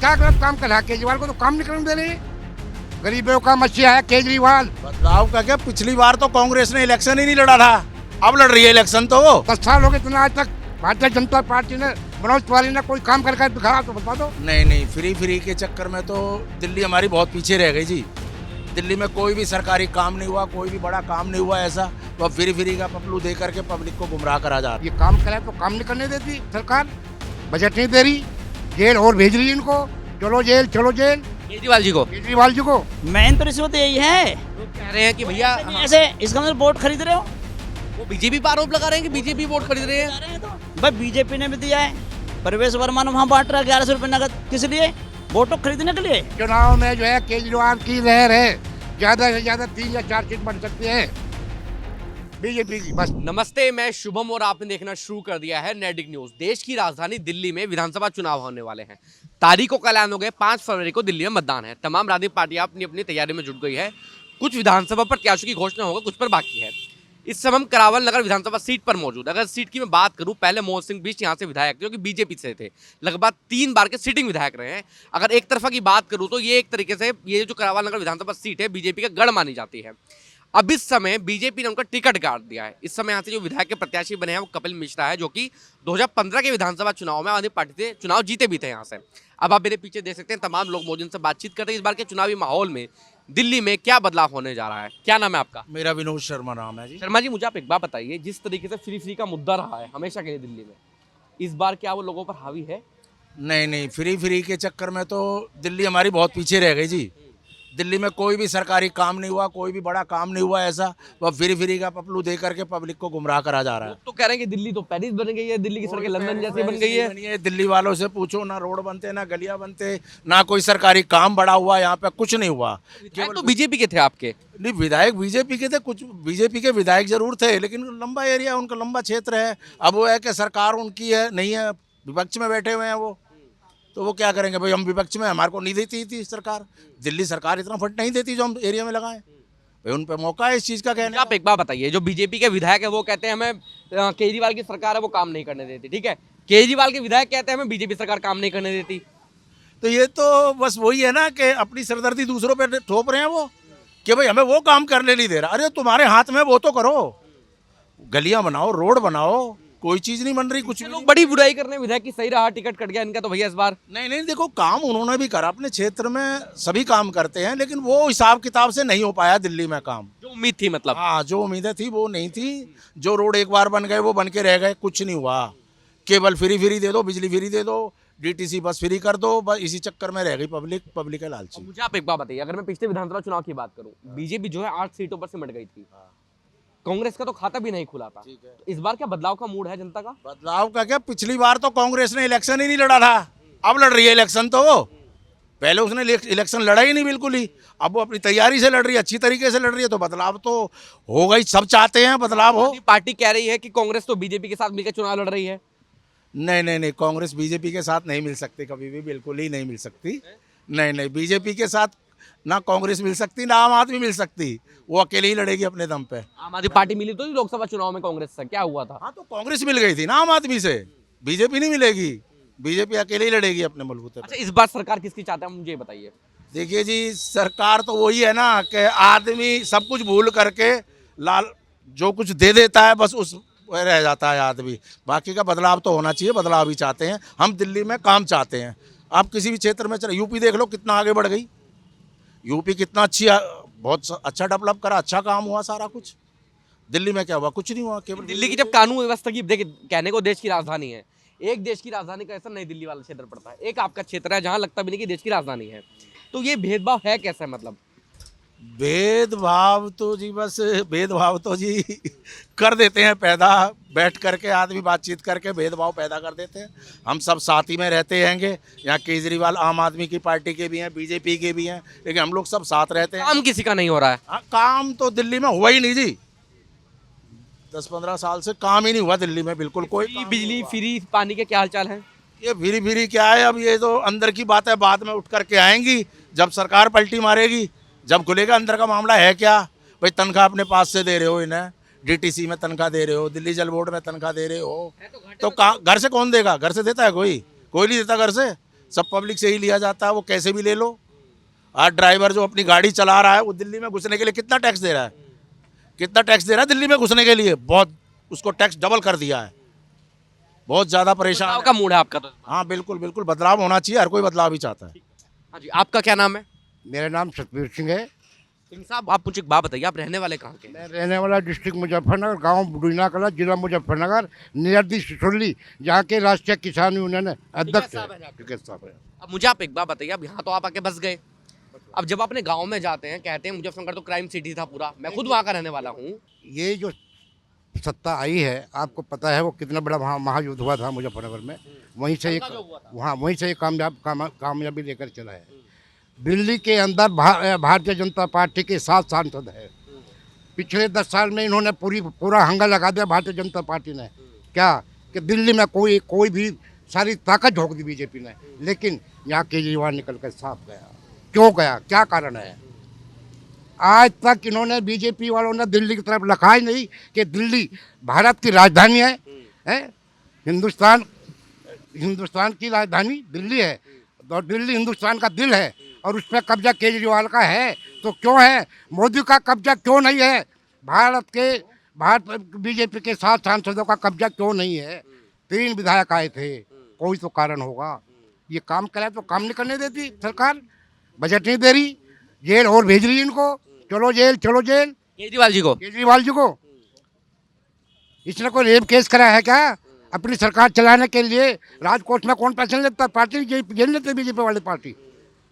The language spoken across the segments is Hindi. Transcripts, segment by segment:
क्या गलत काम कर रहा है केजरीवाल को? तो काम नहीं करने दे रही। गरीबों का मसीहा है केजरीवाल। बदलाव का क्या, पिछली बार तो कांग्रेस ने इलेक्शन ही नहीं लड़ा था, अब लड़ रही है इलेक्शन तो वो। 10 साल हो गए इतना, आज तक भारतीय जनता पार्टी ने, मनोज तिवारी ने कोई काम करके दिखाया तो बता दो। नहीं, फ्री के चक्कर में तो दिल्ली हमारी बहुत पीछे रह गई जी। दिल्ली में कोई भी सरकारी काम नहीं हुआ, कोई भी बड़ा काम नहीं हुआ ऐसा, तो फ्री का पपलू दे करके पब्लिक को गुमराह करा जा रहा ये काम करे तो काम नहीं करने देती सरकार, बजट नहीं दे रही, जेल और भेज रही इनको, चलो जेल केजरीवाल जी को मेन तो रिश्वत यही है। लोग कह रहे हैं कि भैया ऐसे इसका मतलब वोट खरीद रहे हो। वो बीजेपी पर आरोप लगा रहे हैं कि बीजेपी वोट खरीद रहे हैं। भाई बीजेपी ने भी दिया है, प्रवेश वर्मा ने वहाँ बांट रहा है 1100 रुपये नगद, किस लिए? वोटों खरीदने के लिए। चुनाव में जो है केजरीवाल की लहर है, ज्यादा से ज्यादा 3 या 4 सीट बन सकती है बीजेपी की, बस। नमस्ते, मैं शुभम और आपने देखना शुरू कर दिया है नैडिक न्यूज। देश की राजधानी दिल्ली में विधानसभा चुनाव होने वाले हैं। तारीखों का ऐलान हो गया, 5 फरवरी को दिल्ली में मतदान है। तमाम राजनीतिक पार्टियां अपनी अपनी तैयारी में जुट गई है। कुछ विधानसभा प्रत्याशियों की घोषणा होगा, कुछ पर बाकी है। इस समय हम करावल नगर विधानसभा सीट पर मौजूद। अगर सीट की मैं बात करूं, पहले मोहन सिंह बिष्ट यहाँ से विधायक थे, जो कि बीजेपी से थे, लगभग 3 बार के सिटिंग विधायक रहे हैं। अगर एक तरफा की बात करूं तो ये एक तरीके से ये जो करावल नगर विधानसभा सीट है बीजेपी का गढ़ मानी जाती है। अब इस समय बीजेपी ने उनका टिकट काट दिया है। इस समय यहाँ से जो विधायक के प्रत्याशी बने हैं वो कपिल मिश्रा है, जो कि 2015 के विधानसभा चुनाव में आम आदमी पार्टी से चुनाव जीते भी थे यहाँ से। अब आप मेरे पीछे देख सकते हैं, तमाम लोग मौजूद से बातचीत करते हैं इस बार के चुनावी माहौल में दिल्ली में क्या बदलाव होने जा रहा है। क्या नाम है आपका? मेरा विनोद शर्मा नाम है जी। शर्मा जी, मुझे आप एक बात बताइए, जिस तरीके से फ्री का मुद्दा रहा है हमेशा के लिए दिल्ली में, इस बार क्या वो लोगों पर हावी है? नहीं, फ्री के चक्कर में तो दिल्ली हमारी बहुत पीछे रह गई जी। दिल्ली में कोई भी सरकारी काम नहीं हुआ, कोई भी बड़ा काम नहीं हुआ ऐसा, तो फ्री का पपलू दे करके पब्लिक को गुमराह करा जा रहा है। तो कह रहे हैं कि दिल्ली तो पेरिस बन गई है, दिल्ली की सड़कें लंदन जैसी बन गई है। दिल्ली वालों से पूछो, ना रोड बनते, ना गलियां बनते, ना कोई सरकारी काम बड़ा हुआ, यहाँ पे कुछ नहीं हुआ। तो बीजेपी के थे आपके? नहीं, विधायक बीजेपी के थे, कुछ बीजेपी के विधायक जरूर थे, लेकिन लंबा एरिया उनका, लंबा क्षेत्र है। अब वो है कि सरकार उनकी है नहीं है, विपक्ष में बैठे हुए हैं वो, तो वो क्या करेंगे भाई? हम विपक्ष में, हमारे को नहीं देती थी सरकार, दिल्ली सरकार इतना फंड नहीं देती जो हम एरिया में लगाएं भाई। उन पे मौका है इस चीज़ का कहने। आप एक बात बताइए, जो बीजेपी के विधायक है वो कहते हैं हमें केजरीवाल की सरकार है वो काम नहीं करने देती, ठीक है? केजरीवाल के विधायक कहते हैं हमें बीजेपी सरकार काम नहीं करने देती। तो ये तो बस वही है ना कि अपनी सरदर्दी दूसरों पे थोप रहे हैं वो, कि भाई हमें वो काम करने नहीं दे रहा। अरे तुम्हारे हाथ में वो तो करो, गलियां बनाओ, रोड बनाओ, कोई चीज नहीं बन रही। कुछ लोग बड़ी बुराई करने विधायक की सही रहा, टिकट कट गया इनका तो भैया इस बार। नहीं, देखो काम उन्होंने भी करा अपने क्षेत्र में, सभी काम करते हैं, लेकिन वो हिसाब किताब से नहीं हो पाया दिल्ली में काम। जो उम्मीद थी, मतलब हाँ, जो उम्मीदें थी वो नहीं थी। जो रोड एक बार बन गए वो बन के रह गए, कुछ नहीं हुआ। केबल फ्री दे दो, बिजली फ्री दे दो, डीटीसी बस फ्री कर दो, बस इसी चक्कर में रह गई पब्लिक है लालची। मुझे आप एक बात बताइए, अगर मैं पिछले विधानसभा चुनाव की बात करूं, बीजेपी जो है 8 सीटों पर सिमट गई थी, कांग्रेस का तो खाता भी नहीं खुला था। तो इस बार क्या बदलाव का मूड है जनता का? बदलाव का क्या, पिछली बार तो कांग्रेस ने इलेक्शन ही नहीं लड़ा था, अब लड़ रही है इलेक्शन तो वो। पहले उसने इलेक्शन लड़ा ही नहीं बिल्कुल ही, अब वो अपनी तैयारी से लड़ रही है, अच्छी तरीके से लड़ रही है, तो बदलाव तो होगा ही। सब चाहते हैं बदलाव हो। पार्टी कह रही है कि कांग्रेस तो बीजेपी के साथ मिलकर चुनाव लड़ रही है। नहीं, कांग्रेस बीजेपी के साथ नहीं मिल सकती, कभी भी बिल्कुल ही नहीं मिल सकती। नहीं, बीजेपी के साथ ना कांग्रेस मिल सकती, ना आम आदमी मिल सकती, वो अकेले ही लड़ेगी अपने दम पे। आम आदमी पार्टी मिली तो लोकसभा चुनाव में कांग्रेस से क्या हुआ था? हाँ, तो कांग्रेस मिल गई थी ना आम आदमी से, बीजेपी नहीं मिलेगी, बीजेपी अकेले ही लड़ेगी अपने बलबूते पे। अच्छा, इस बार सरकार किसकी चाहते हैं मुझे बताइए। देखिए जी, सरकार तो वही है ना कि आदमी सब कुछ भूल करके लाल जो कुछ दे देता है, बस उस रह जाता है आदमी। बाकी का बदलाव तो होना चाहिए, बदलाव ही चाहते हैं हम। दिल्ली में काम चाहते हैं। आप किसी भी क्षेत्र में चले, यूपी देख लो कितना आगे बढ़ गई, यूपी कितना बहुत अच्छा डेवलप करा, अच्छा काम हुआ सारा कुछ। दिल्ली में क्या हुआ? कुछ नहीं हुआ। केवल दिल्ली की जब कानून व्यवस्था की, देखिए कहने को देश की राजधानी है, एक देश की राजधानी का ऐसा नई दिल्ली वाला क्षेत्र पड़ता है, एक आपका क्षेत्र है जहाँ लगता भी नहीं कि देश की राजधानी है। तो ये भेदभाव है कैसे? मतलब भेदभाव तो जी, बस भेदभाव तो जी कर देते हैं पैदा, बैठ करके आदमी बातचीत करके भेदभाव पैदा कर देते हैं। हम सब साथ ही में रहते हैंगे। यहाँ केजरीवाल आम आदमी की पार्टी के भी हैं, बीजेपी के भी हैं, लेकिन हम लोग सब साथ रहते हैं। काम किसी का नहीं हो रहा है। काम तो दिल्ली में हुआ ही नहीं जी, 10-15 साल से काम ही नहीं हुआ दिल्ली में, बिल्कुल कोई काम नहीं बिजली हुआ। फ्री, पानी के क्या हालचाल है? ये फ्री क्या है? अब ये तो अंदर की बात है, बाद में उठ करके आएंगी जब सरकार पलटी मारेगी, जब खुलेगा अंदर का मामला है क्या। भाई तनख्वाह अपने पास से दे रहे हो इन्हें, डीटीसी में तनख्वाह दे रहे हो, दिल्ली जल बोर्ड में तनख्वाह दे रहे हो, तो घर से कौन देगा? घर से देता है कोई नहीं देता घर से। सब पब्लिक से ही लिया जाता है, वो कैसे भी ले लो। आज ड्राइवर जो अपनी गाड़ी चला रहा है वो दिल्ली में घुसने के लिए कितना टैक्स दे रहा है, कितना टैक्स दे रहा है दिल्ली में घुसने के लिए, बहुत, उसको टैक्स डबल कर दिया है, बहुत ज़्यादा परेशान बदलाव है। का मूड है आपका तो। हाँ बिल्कुल बिल्कुल, बदलाव होना चाहिए, हर कोई बदलाव ही चाहता है। हाँ जी, आपका क्या नाम है? मेरा नाम सतबीर सिंह है। सिंह साहब, आप मुझे एक बात बताइए, आप रहने वाले कहाँ के हैं? मैं रहने वाला डिस्ट्रिक्ट मुजफ्फरनगर, गांव बुढ़ीना कला, जिला मुजफ्फरनगर, नियरदी सिसोली, जहाँ के राष्ट्रीय किसान यूनियन अध्यक्ष साहब है। हैं आप। टिकैत साहब है। अब मुझे आप एक बात बताइए, अब यहाँ तो आप आके बस गए, अब जब अपने गांव में जाते हैं कहते हैं मुजफ्फरनगर तो क्राइम सिटी था पूरा, मैं खुद वहाँ का रहने वाला हूँ। ये जो सत्ता आई है, आपको पता है वो कितना बड़ा महायुद्ध हुआ था मुजफ्फरनगर में, वहीं से एक, वहाँ वहीं से कामयाबी लेकर चला है। दिल्ली के अंदर भारतीय जनता पार्टी के 7 सांसद है। पिछले 10 साल में इन्होंने पूरा हंगा लगा दिया भारतीय जनता पार्टी ने, क्या कि दिल्ली में कोई भी सारी ताकत झोंक दी बीजेपी ने। लेकिन यहाँ केजरीवाल निकल कर साफ गया। क्यों गया, क्या कारण है? आज तक इन्होंने, बीजेपी वालों ने दिल्ली की तरफ लिखा ही नहीं कि दिल्ली भारत की राजधानी है? हिंदुस्तान की राजधानी दिल्ली है, और दिल्ली हिंदुस्तान का दिल है, और उस पर कब्जा केजरीवाल का है। तो क्यों है? मोदी का कब्जा क्यों नहीं है? भारत बीजेपी के 7 सांसदों का कब्जा क्यों नहीं है? 3 विधायक आए थे, कोई तो कारण होगा। ये काम कराए तो काम नहीं करने देती सरकार, बजट नहीं दे रही, जेल और भेज रही इनको, चलो जेल चलो जेल। केजरीवाल जी को इसने कोई रेप केस करा है क्या? अपनी सरकार चलाने के लिए राजकोट में कौन पैसे लेता? पार्टी जेल लेते, बीजेपी वाली पार्टी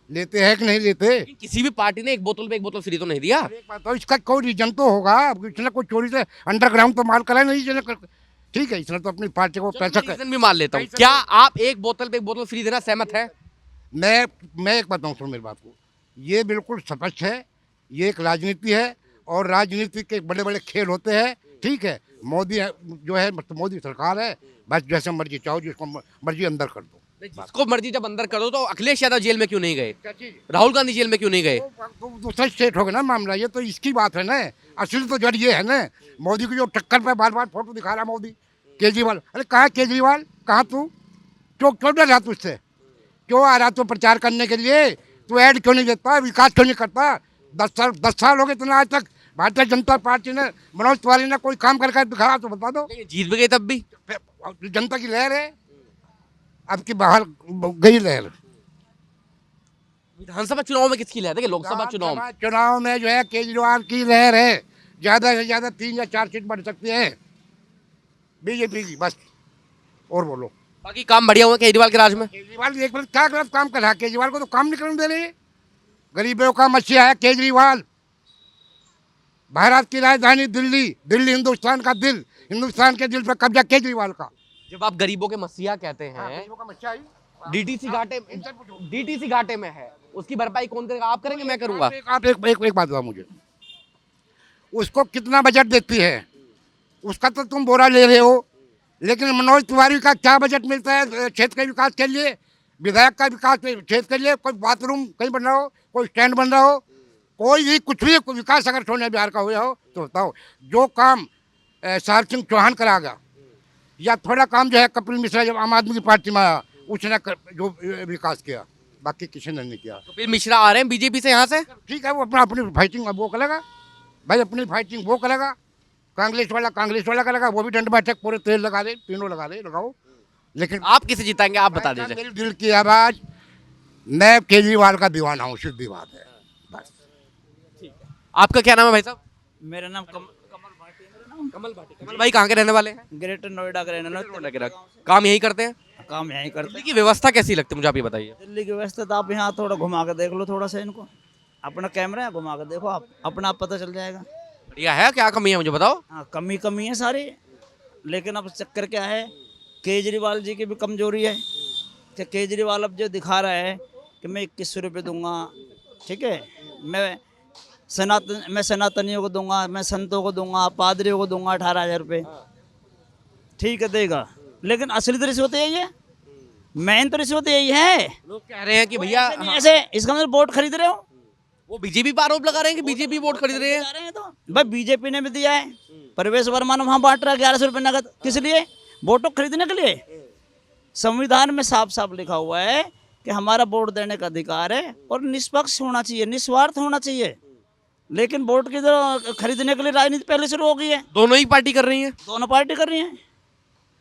लेते हैं कि नहीं लेते? किसी भी पार्टी ने एक बोतल पे एक बोतल फ्री तो नहीं दिया। एक बात तो, इसका कोई रीजन तो होगा। इसने कोई चोरी से अंडरग्राउंड तो माल करा नहीं, ठीक है, इसने तो अपनी पार्टी को पैसा रीजन भी मान लेता हूँ। क्या आप एक बोतल पे एक बोतल फ्री देना सहमत है? मैं एक बताऊँ, सुन मेरी बात को, ये बिल्कुल स्पष्ट है, ये एक राजनीति है, और राजनीति के बड़े बड़े खेल होते हैं। ठीक है, मोदी जो है, मोदी सरकार है, बस जैसे मर्जी चाहो, जिसको मर्जी अंदर कर दो। जिसको मर्जी जब अंदर कर दो, तो अखिलेश यादव जेल में क्यों नहीं गए? राहुल गांधी जेल में क्यों नहीं गए? तो दूसरा स्टेट होगा ना मामला, ये तो इसकी बात है ना। असली तो जड़ ये है ना, मोदी की जो टक्कर पे बार बार फोटो दिखा रहा मोदी, केजरीवाल। अरे कहाँ केजरीवाल, कहाँ तू? क्यों डर रहा तू उससे? क्यों आ रहा तू प्रचार करने के लिए? तू ऐड क्यों नहीं देता, विकास क्यों नहीं करता? 10 साल हो गए इतना, आज तक भारतीय जनता पार्टी ने, मनोज तिवारी ने कोई काम करके दिखाया तो बता दो। जीत भी गए तब भी। जनता की लहर है, अब की बाहर गई लहर। विधानसभा चुनाव में किसकी लहर है? लोकसभा चुनाव में जो है केजरीवाल की लहर है। ज्यादा से ज्यादा 3 या 4 सीट बढ़ सकती है बीजेपी की, बस। और बोलो, बाकी काम बढ़िया हुआ केजरीवाल के राज में? केजरीवाल एक बार क्या गलत काम कर रहा है? केजरीवाल को तो काम नहीं करने दे रहे। गरीबों का मसीहा है केजरीवाल। भारत की राजधानी दिल्ली, दिल्ली हिंदुस्तान का दिल, हिंदुस्तान के दिल पर कब्जा केजरीवाल का। जब आप गरीबों के मसीहा कहते हैं, डीटीसी घाटे में है, उसकी भरपाई कौन करेगा? आप करेंगे, मैं करूंगा? आप एक बात बताओ मुझे, उसको कितना बजट देती है? उसका तो तुम बोरा ले रहे हो, लेकिन मनोज तिवारी का क्या बजट मिलता है क्षेत्र के विकास के लिए? विधायक का विकास क्षेत्र के लिए कोई बाथरूम कहीं बन रहा हो, कोई स्टैंड बन रहा हो, कोई भी कुछ भी विकास अगर सोने बिहार का हुआ हो तो बताओ। जो काम साहब सिंह चौहान करागा, या थोड़ा काम जो है कपिल मिश्रा जब आम आदमी की पार्टी में आया, उसने जो विकास किया, बाकी किसी ने नहीं किया। कपिल मिश्रा आ रहे हैं बीजेपी से यहाँ से, ठीक है, वो अपनी फाइटिंग वो करेगा भाई, अपनी फाइटिंग वो करेगा। कांग्रेस वाला करेगा, वो भी दंड बैठक पूरे तेल लगा दे, तीनों लगा दे, लगाओ। लेकिन आप किसे जिताएंगे? आप बता दीजिए। मेरे दिल की आवाज, मैं केजरीवाल का दीवाना हूँ, सीधी बात है, बस। आपका क्या नाम है भाई साहब? मेरा नाम कमल भाटी है। मेरा नाम कमल भाटी। कमल भाई कहाँ के रहने वाले हैं? ग्रेटर नोएडा का रहने वाला। काम यही करते हैं? काम यहीं करते दिल्ली की व्यवस्था कैसी लगती है, मुझे आप ये बताइए। दिल्ली की व्यवस्था तो आप यहाँ थोड़ा घुमा के देख लो, थोड़ा सा इनको, अपना कैमरा है, घुमा के देखो, आप अपना आप पता चल जाएगा। बढ़िया है, क्या कमी है मुझे बताओ? हाँ, कमी है सारी, लेकिन अब चक्कर क्या है, केजरीवाल जी की भी कमजोरी है कि केजरीवाल अब जो दिखा रहा है कि मैं 2100 रुपये दूंगा, ठीक है, मैं सनातनियों को दूंगा, मैं संतों को दूंगा, पादरियों को दूंगा 18,000 रुपये, ठीक है देगा, लेकिन असली तो रिश्वत यही है, मेन तो रिश्वत यही है। लोग कह रहे हैं कि भैया ऐसे इसका मतलब वोट खरीद रहे हो, वो बीजेपी पर आरोप लगा रहे हैं कि बीजेपी वोट खरीद रही है। तो भाई बीजेपी ने भी दिया है, प्रवेश वर्मा ने वहाँ बांट रहा है 1100 रुपये नगद, किस लिए? वोटों खरीदने के लिए। संविधान में साफ साफ लिखा हुआ है कि हमारा वोट देने का अधिकार है और निष्पक्ष होना चाहिए, निस्वार्थ होना चाहिए। लेकिन वोट की तो खरीदने के लिए राजनीति पहले शुरू हो गई है, दोनों ही पार्टी कर रही है। दोनों पार्टी कर रही हैं।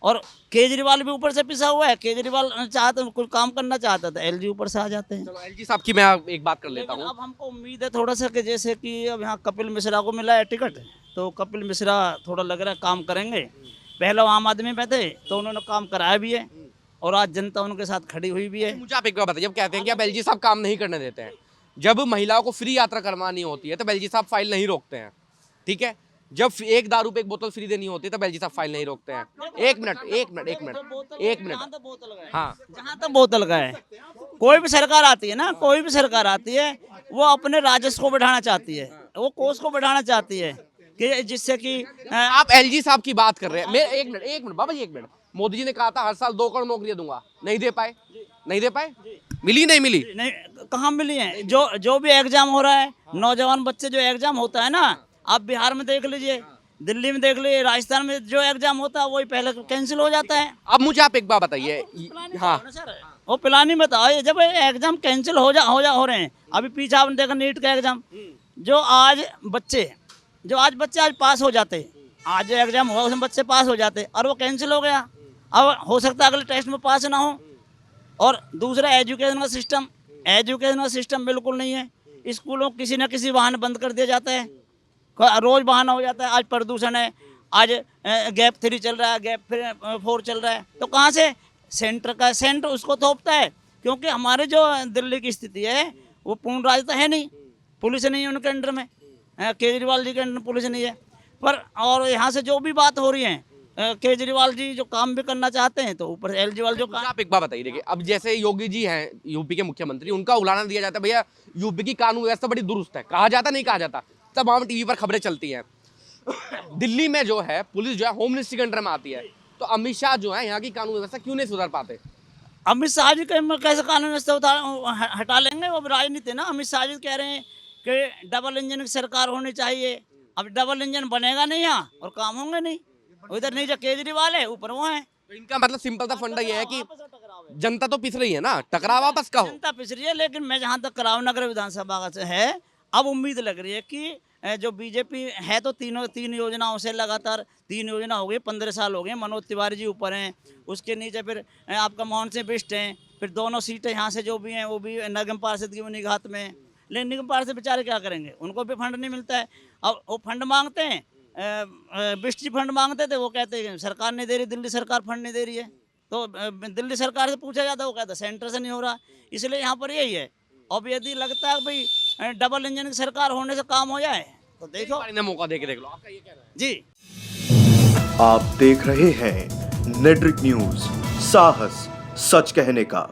और केजरीवाल भी ऊपर से पिसा हुआ है। केजरीवाल चाहते कुछ काम करना चाहता था, एलजी ऊपर से आ जाते हैं। चलो एलजी साहब की मैं एक बात कर लेता लेकिन हूँ। अब हमको उम्मीद है थोड़ा सा कि जैसे कि अब यहाँ कपिल मिश्रा को मिला है टिकट, तो कपिल मिश्रा थोड़ा लग रहा है काम करेंगे। पहले वो आम आदमी में थे तो उन्होंने काम कराया भी है और आज जनता उनके साथ खड़ी हुई भी है। मुझे आप एक बार बताइए, जब कहते हैं कि अब एलजी साहब काम नहीं करने देते हैं, जब महिलाओं को फ्री यात्रा करवानी होती है तब एलजी साहब फाइल नहीं रोकते हैं, ठीक है। जब एक दारू पे एक बोतल फ्री देनी होती है तब एलजी साहब फाइल नहीं रोकते हैं। एक मिनट हाँ, जहाँ तक बोतल का है, कोई भी सरकार आती है ना, कोई भी सरकार आती है वो अपने राजस्व को बढ़ाना चाहती है, वो कोष को बढ़ाना चाहती है कि जिससे कि आप एलजी साहब की बात कर रहे हैं। मैं एक मिनट बाबा जी, एक मिनट। मोदी जी ने कहा था हर साल 2 करोड़ नौकरियां दूंगा, नहीं दे पाए, मिली नहीं मिली। नहीं, कहाँ मिली है? जो भी एग्जाम हो रहा है, नौजवान बच्चे जो एग्जाम होता है ना, आप बिहार में देख लीजिए, दिल्ली में देख लीजिए, राजस्थान में जो एग्जाम होता है वही पहले कैंसिल हो जाता है। अब मुझे आप एक बात बताइए, हाँ वो प्लानिंग बताओ, जब एग्जाम कैंसिल हो रहे हैं, अभी पीछे आपने देखा नीट का एग्जाम, जो आज बच्चे आज पास हो जाते, आज जो एग्जाम हुआ उसमें बच्चे पास हो जाते और वो कैंसिल हो गया। अब हो सकता है अगले टेस्ट में पास ना हो। और दूसरा एजुकेशन का सिस्टम बिल्कुल नहीं है। स्कूलों किसी न किसी बहाने बंद कर दिया जाता है, रोज बहाना हो जाता है। आज प्रदूषण है, आज गैप 3 चल रहा है, गैप 4 चल रहा है, तो कहाँ से सेंटर उसको थोपता है। क्योंकि हमारे जो दिल्ली की स्थिति है वो पूर्ण राज तो है नहीं, पुलिस नहीं है उनके अंडर में, केजरीवाल जी के अंडर पुलिस नहीं है। पर और यहाँ से जो भी बात हो रही है, केजरीवाल जी जो काम भी करना चाहते हैं तो ऊपर केजरीवाल जो काम। आप एक बात बताइए, देखिए अब जैसे योगी जी हैं यूपी के मुख्यमंत्री, उनका उलाना दिया जाता है भैया यूपी की कानून व्यवस्था बड़ी दुरुस्त है, कहा जाता नहीं कहा जाता, तमाम टीवी पर खबरें चलती हैं। दिल्ली में जो है पुलिस जो है होम मिनिस्ट्री के अंडर में आती है, तो अमित शाह जो है यहाँ की कानून व्यवस्था क्यों नहीं सुधार पाते? अमित शाह जी कैसे कानून व्यवस्था हटा लेंगे? वो राजनीति ना। अमित शाह जी कह रहे हैं कि डबल इंजन की सरकार होनी चाहिए। अब डबल इंजन बनेगा नहीं यहाँ और काम होंगे नहीं। उधर नीचे केजरीवाल है, ऊपर वो है। तो इनका मतलब सिंपल सा फंडा ये है कि जनता तो पिस रही है ना, टकराव आपस का हो। जनता पिस रही है, लेकिन मैं जहाँ तक कराव नगर विधानसभा से है, अब उम्मीद लग रही है कि जो बीजेपी है तो तीन योजनाओं से लगातार 3 योजना हो गई, 15 साल हो गए। मनोज तिवारी जी ऊपर हैं, उसके नीचे फिर आपका मोहन सिंह बिष्ट हैं, फिर दोनों सीटें यहाँ से जो भी हैं वो भी निगम पार्षद की निगाहत में हैं। लेकिन निगम पार्षद बेचारे क्या करेंगे, उनको भी फंड नहीं मिलता है। अब वो फंड मांगते हैं, बिष्ट जी फंड मांगते थे, वो कहते हैं सरकार नहीं दे रही, दिल्ली सरकार फंड नहीं दे रही है। तो दिल्ली सरकार से पूछा जाता है, वो कहता है सेंटर से नहीं हो रहा। इसलिए यहाँ पर यही है। अब यदि लगता है भाई डबल इंजन की सरकार होने से काम हो जाए तो देखो, मौका देके देख लो। आपका ये कहना है? जी, आप देख रहे हैं नेट्रिक न्यूज, साहस सच कहने का।